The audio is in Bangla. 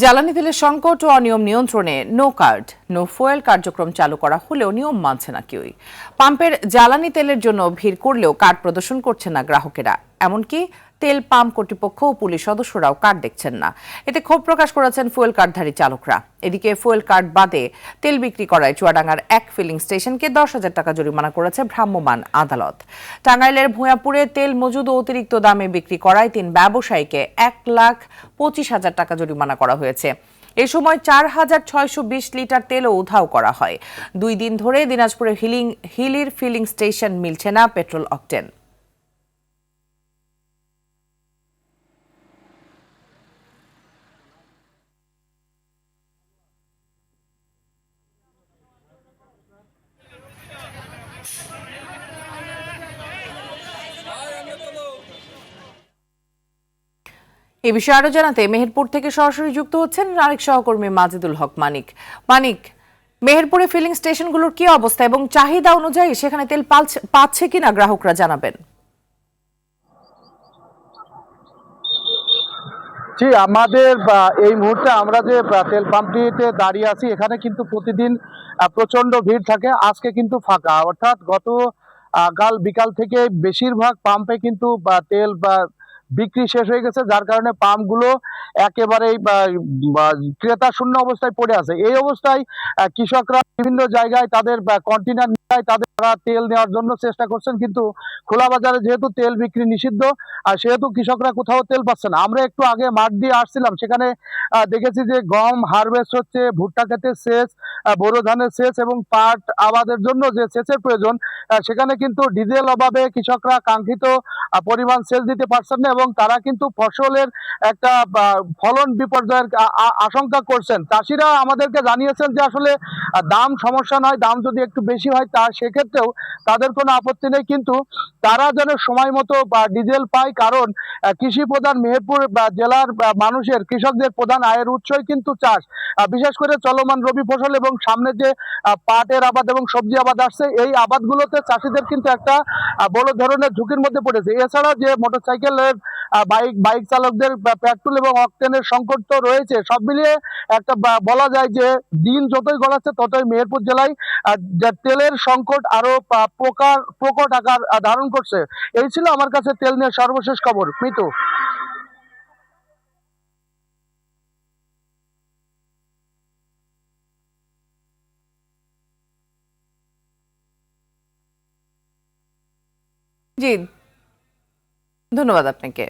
জ্বালানি তেলের সংকট ও অনিয়ম নিয়ন্ত্রণে নো কার্ড নো ফুয়েল কার্যক্রম চালু করা হলেও নিয়ম মানছে না কেউই। পাম্পের জ্বালানি তেলের জন্য ভিড় করলেও কার্ড প্রদর্শন করছে না গ্রাহকেরা। এমনকি তেল পাম্প কর্তৃপক্ষ ও পুলিশ সদস্যরাও কার্ড দেখছেন না। এতে ক্ষোভ প্রকাশ করেছেন ফুয়েল কার্ডধারী চালকরা। এদিকে ফুয়েল কার্ড বাদে তেল বিক্রি করায় চুয়াডাঙ্গার এক ফিলিং স্টেশনকে 10,000 টাকা জরিমানা করেছে ভ্রাম্যমাণ আদালত। টাঙ্গাইলের ভূঁয়াপুরে তেল মজুদ ও অতিরিক্ত দামে বিক্রি করায় 3 ব্যবসায়ীকে 1,25,000 টাকা জরিমানা করা হয়েছে। এ সময় 4,620 লিটার তেলও উধাও করা হয়। 2 দিন ধরে দিনাজপুরের হিলির ফিলিং স্টেশন মিলছে না পেট্রোল অকটেন। এ বিষয়ে আরো জানাতে মেহেরপুর থেকে সরাসরি যুক্ত হচ্ছেন আরেক সহকর্মী মাজেদুল হক মানিক। মেহেরপুরে ফিলিং স্টেশনগুলোর কি অবস্থা এবং চাহিদা অনুযায়ী সেখানে তেল পাচ্ছে কিনা গ্রাহকরা জানাবেন। জি, আমাদের এই মুহূর্তে আমরা যে তেল পাম্পটিতে দাঁড়িয়ে আছি, এখানে কিন্তু প্রতিদিন প্রচন্ড ভিড় থাকে। আজকে কিন্তু ফাঁকা, অর্থাৎ কাল বিকাল থেকে বেশিরভাগ পাম্পে কিন্তু তেল বিক্রি শেষ হয়ে গেছে, যার কারণে পাম্পগুলো একেবারেই ক্রেতা শূন্য অবস্থায় পড়ে আছে। এই অবস্থায় কৃষকরা বিভিন্ন জায়গায় তাদের কন্টেনার নিয়ে তারা তেল নেওয়ার জন্য চেষ্টা করছেন, কিন্তু খোলা বাজারে যেহেতু তেল বিক্রি নিষিদ্ধ, আর সেহেতু কৃষকরা কোথাও তেল পাচ্ছে না। আমরা একটু আগে মাঠ দিয়ে আসছিলাম, সেখানে দেখেছি যে গম হারভেস্ট হচ্ছে, ভুট্টা ক্ষেতের সেচ, বোরো ধানের সেচ এবং পাট আবাদের জন্য যে সেচের প্রয়োজন, সেখানে কিন্তু ডিজেল অভাবে কৃষকরা কাঙ্ক্ষিত পরিমাণ সেচ দিতে পারছেন না এবং তারা কিন্তু ফসলের একটা ফলন বিপর্যয়ের আশঙ্কা করছেন। চাষিরা আমাদেরকে জানিয়েছেন যে আসলে দাম সমস্যা নয়, দাম যদি একটু বেশি হয় তা সেক্ষেত্রেও তাদের কোনো আপত্তি নেই, কিন্তু তারা যেন সময় মতো ডিজেল পায়। কারণ কৃষি প্রধান মেহেরপুর জেলার মানুষের, কৃষকদের প্রধান আয়ের উৎসই কিন্তু চাষ, বিশেষ করে চলমান রবি ফসল এবং সামনে যে পাটের আবাদ এবং সবজি আবাদ আসছে, এই আবাদগুলোতে চাষিদের কিন্তু একটা বড় ধরনের ঝুঁকির মধ্যে পড়েছে। এছাড়া যে মোটরসাইকেলের বাইক চালকদের পেট্রোল এবং অকটেনের সংকট তো রয়েছে। সব মিলিয়ে একটা বলা যায় যে দিন যতই গড়াচ্ছে ততই মেহেরপুর জেলায় তেলের সংকট আরো প্রকট আকার ধারণ করছে। এই ছিল আমার কাছে তেল নিয়ে সর্বশেষ খবর। মিতু। জি, ধন্যবাদ আপনাকে।